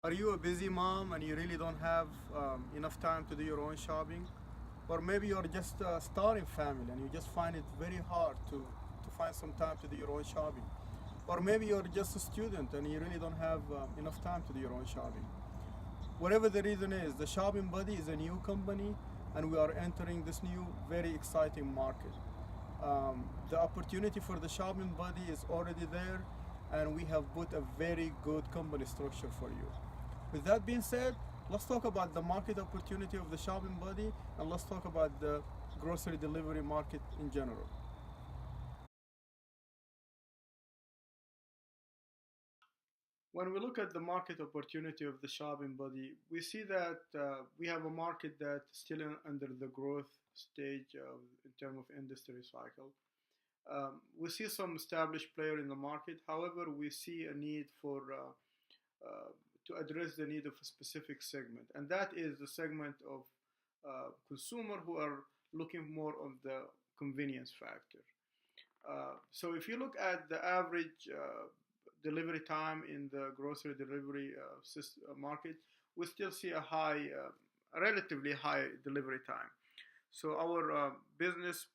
Are you a busy mom and you really don't have enough time to do your own shopping? Or maybe you're just a starting family and you just find it very hard to find some time to do your own shopping. Or maybe you're just a student and you really don't have enough time to do your own shopping. Whatever the reason is, the Shopping Buddy is a new company and we are entering this new, very exciting market. The opportunity for the Shopping Buddy is already there and we have put a very good company structure for you. With that being said, let's talk about the market opportunity of the Shopping Buddy and let's talk about the grocery delivery market in general. When we look at the market opportunity of the Shopping Buddy, we see that we have a market that's still under the growth stage in terms of industry cycle. We see some established player in the market. However, we see a need for to address the need of a specific segment, and that is the segment of consumer who are looking more on the convenience factor. So if you look at the average delivery time in the grocery delivery market, we still see a relatively high delivery time. So our business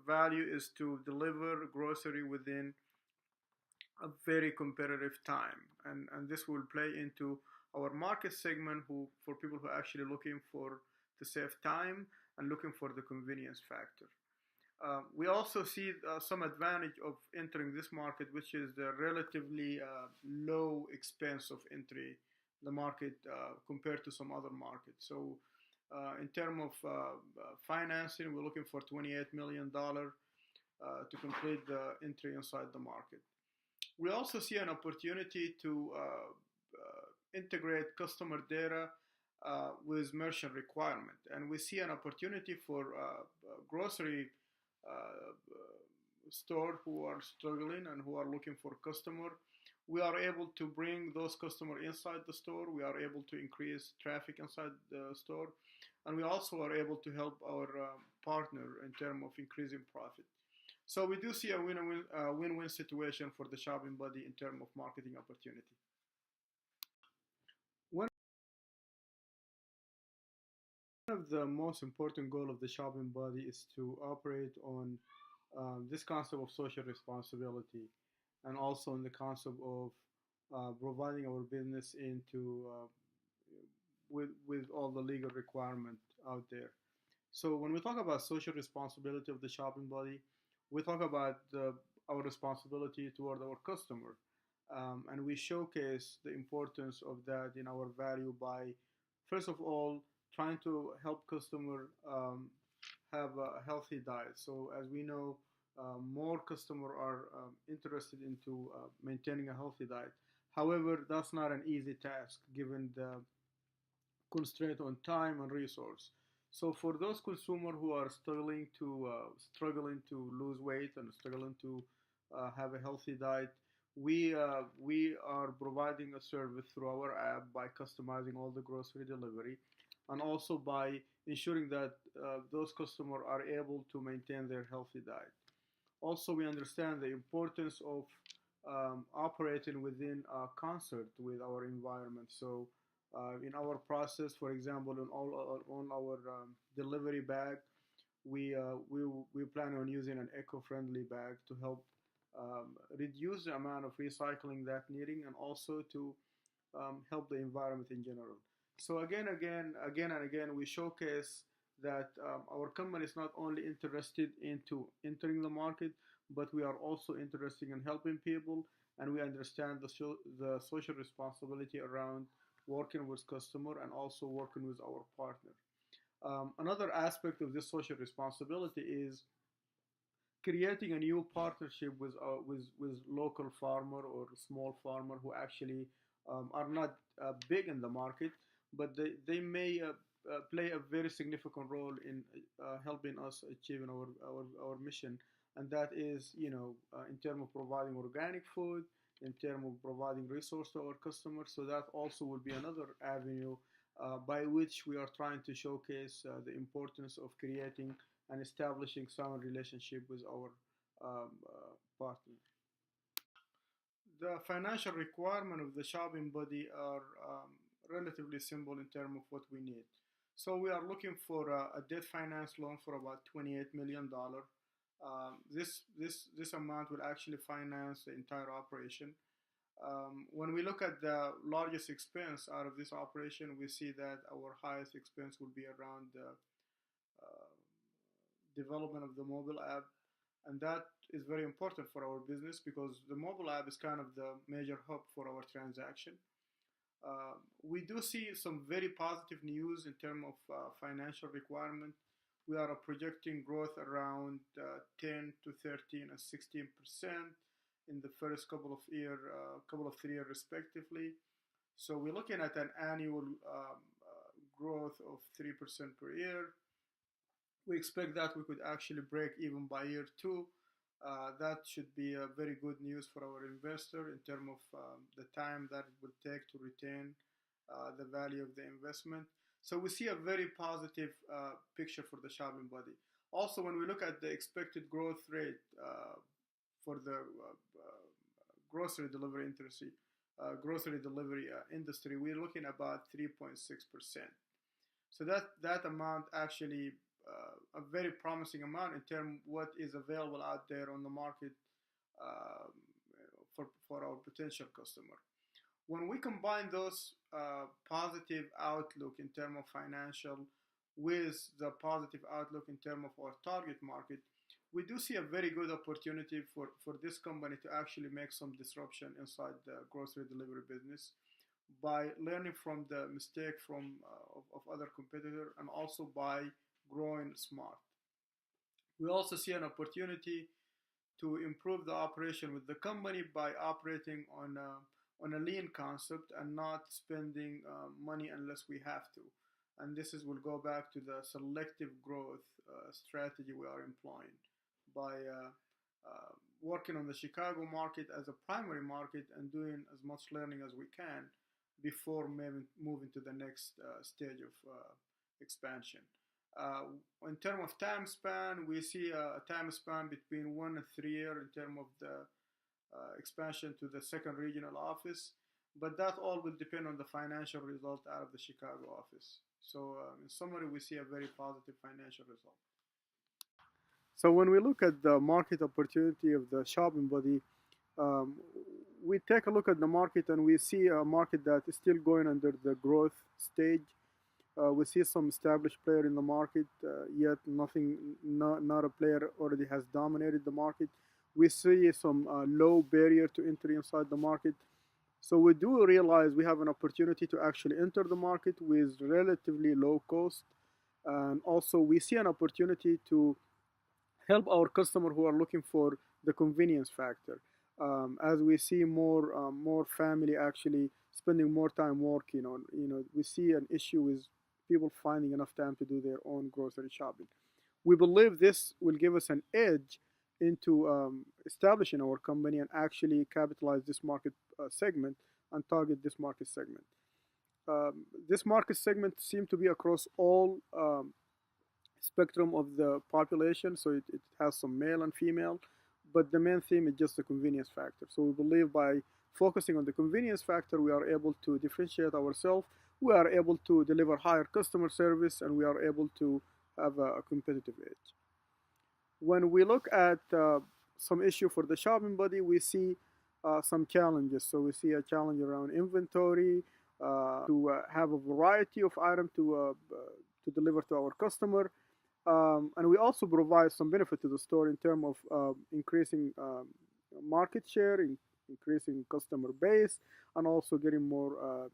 value is to deliver grocery within a very competitive time, and this will play into our market segment who for people who are actually looking for to save time and looking for the convenience factor. We also see some advantage of entering this market, which is the relatively low expense of entry the market compared to some other markets. So, in terms of financing, we're looking for $28 million to complete the entry inside the market. We also see an opportunity to integrate customer data with merchant requirement, and we see an opportunity for grocery store who are struggling and who are looking for customer. We are able to bring those customers inside the store. We are able to increase traffic inside the store, and we also are able to help our partner in terms of increasing profit. So we do see a win-win situation for the Shopping Buddy in terms of marketing opportunity. One of the most important goal of the Shopping Buddy is to operate on this concept of social responsibility, and also on the concept of providing our business into with all the legal requirement out there. So when we talk about social responsibility of the Shopping Buddy, we talk about our responsibility toward our customer, and we showcase the importance of that in our value by, first of all, trying to help customer have a healthy diet. So as we know, more customers are interested into maintaining a healthy diet. However, that's not an easy task given the constraint on time and resource. So for those consumers who are struggling to lose weight and struggling to have a healthy diet, we are providing a service through our app by customizing all the grocery delivery, and also by ensuring that those customers are able to maintain their healthy diet. Also, we understand the importance of operating within a concert with our environment. So, in our process, for example, on our delivery bag, we plan on using an eco-friendly bag to help reduce the amount of recycling that needing, and also to help the environment in general. So again and again, we showcase that our company is not only interested into entering the market, but we are also interested in helping people, and we understand the social responsibility around working with customer and also working with our partner. Another aspect of this social responsibility is creating a new partnership with local farmer or small farmer who actually are not big in the market, but they may play a very significant role in helping us achieving our mission, and that is, in terms of providing organic food, in terms of providing resource to our customers. So that also will be another avenue by which we are trying to showcase the importance of creating and establishing sound relationship with our partner. The financial requirement of the Shopping Buddy are relatively simple in terms of what we need. So we are looking for a debt finance loan for about $28 million. This amount will actually finance the entire operation. When we look at the largest expense out of this operation, we see that our highest expense will be around the uh, development of the mobile app, and that is very important for our business because the mobile app is kind of the major hub for our transaction. We do see some very positive news in terms of financial requirement. We are projecting growth around 10 to 13 and 16% in the first couple of 3 years respectively. So we're looking at an annual growth of 3% per year. We expect that we could actually break even by year two. That should be a very good news for our investor in terms of the time that it will take to retain the value of the investment. So we see a very positive picture for the shopping buddy. Also, when we look at the expected growth rate for the grocery delivery industry, we're looking about 3.6%. So that amount actually a very promising amount in terms of what is available out there on the market um, for our potential customer. When we combine those positive outlook in terms of financial with the positive outlook in terms of our target market, we do see a very good opportunity for this company to actually make some disruption inside the grocery delivery business by learning from the mistake of other competitors and also by growing smart. We also see an opportunity to improve the operation with the company by operating on a lean concept and not spending money unless we have to. And this will go back to the selective growth strategy we are employing by working on the Chicago market as a primary market and doing as much learning as we can before moving to the next stage of expansion. Uh, in terms of time span, we see a time span between 1 and 3 years in terms of the expansion to the second regional office, but that all will depend on the financial result out of the Chicago office. So, in summary, we see a very positive financial result. So when we look at the market opportunity of the shopping body, um, we take a look at the market and we see a market that is still going under the growth stage. We see some established player in the market, yet not a player already has dominated the market. We see some low barrier to entry inside the market. So we do realize we have an opportunity to actually enter the market with relatively low cost. And also we see an opportunity to help our customer who are looking for the convenience factor. As we see more family actually spending more time working on, we see an issue with people finding enough time to do their own grocery shopping. We believe this will give us an edge into establishing our company and actually capitalize this market segment and target this market segment. This market segment seems to be across all spectrum of the population, so it has some male and female, but the main theme is just the convenience factor. So we believe by focusing on the convenience factor, we are able to differentiate ourselves, we are able to deliver higher customer service, and we are able to have a competitive edge. When we look at some issue for the shopping body, we see some challenges. So we see a challenge around inventory, to have a variety of items to deliver to our customer. And we also provide some benefit to the store in terms of increasing market share, increasing customer base, and also getting more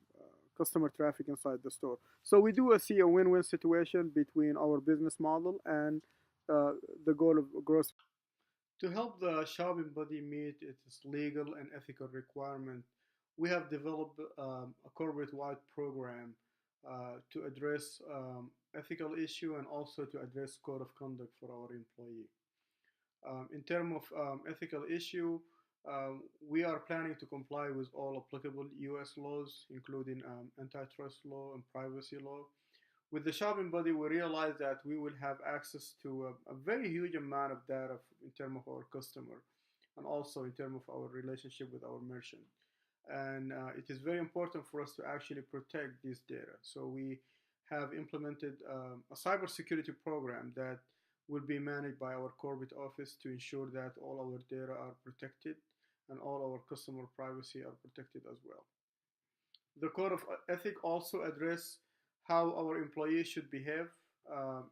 customer traffic inside the store. So we do see a win-win situation between our business model and the goal of growth. To help the shopping body meet its legal and ethical requirement, we have developed a corporate-wide program to address ethical issue and also to address code of conduct for our employee. In terms of ethical issue, we are planning to comply with all applicable U.S. laws, including antitrust law and privacy law. With the shopping body, we realize that we will have access to a very huge amount of data in terms of our customer and also in terms of our relationship with our merchant. and it is very important for us to actually protect this data. So we have implemented a cybersecurity program that will be managed by our corporate office to ensure that all our data are protected and all our customer privacy are protected as well. The code of ethic also address how our employees should behave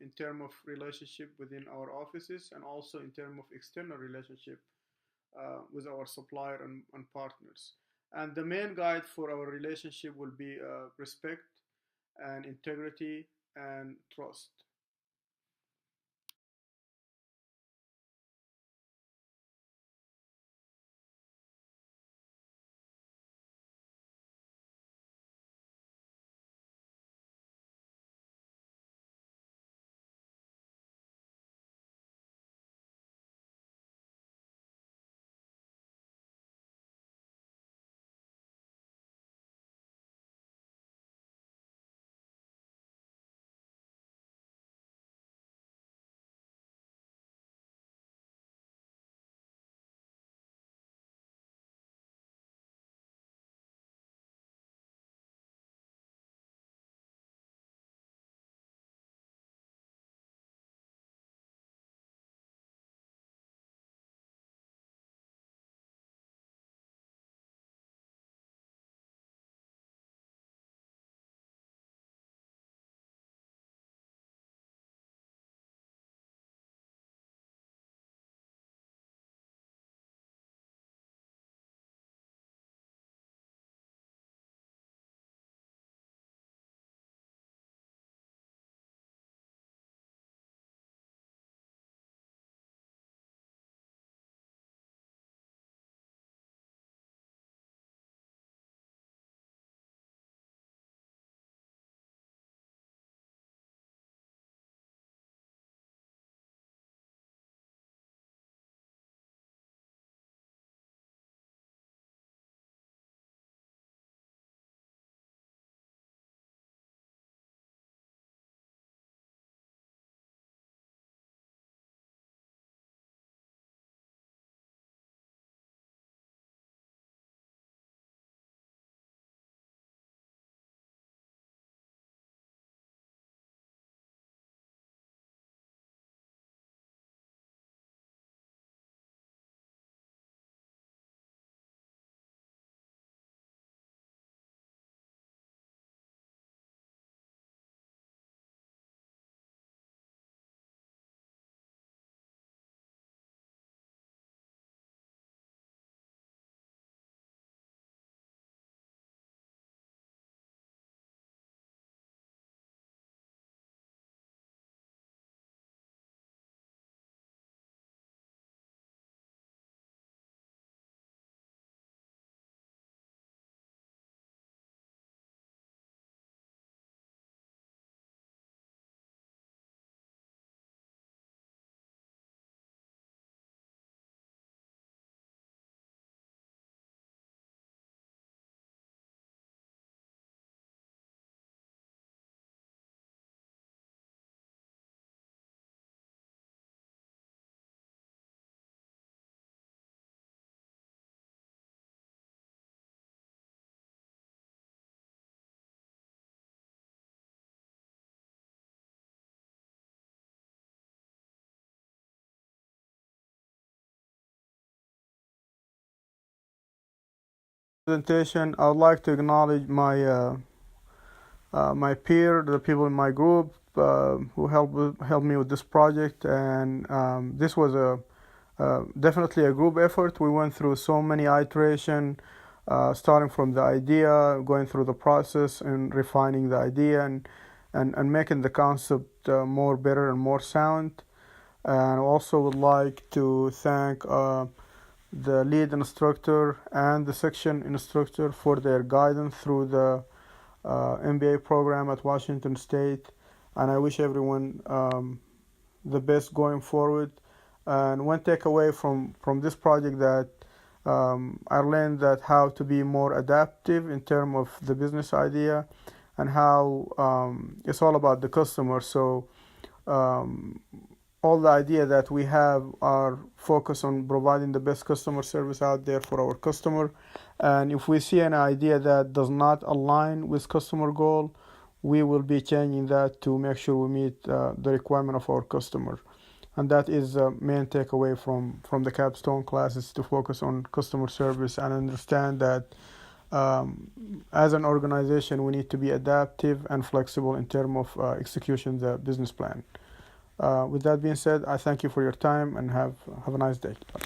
in terms of relationship within our offices and also in terms of external relationship with our supplier and partners. And the main guide for our relationship will be respect and integrity and trust. Presentation, I would like to acknowledge my peer, the people in my group who helped me with this project, and this was a definitely a group effort. We went through so many iteration, starting from the idea, going through the process, and refining the idea, and making the concept more better and more sound. And also would like to thank the lead instructor and the section instructor for their guidance through the MBA program at Washington State. And I wish everyone the best going forward. And one takeaway from this project that I learned that how to be more adaptive in terms of the business idea and how it's all about the customer. So um, all the idea that we have are focused on providing the best customer service out there for our customer. And if we see an idea that does not align with customer goal, we will be changing that to make sure we meet the requirement of our customer. And that is the main takeaway from the capstone class, is to focus on customer service and understand that as an organization we need to be adaptive and flexible in terms of execution the business plan. With that being said, I thank you for your time and have a nice day. Bye.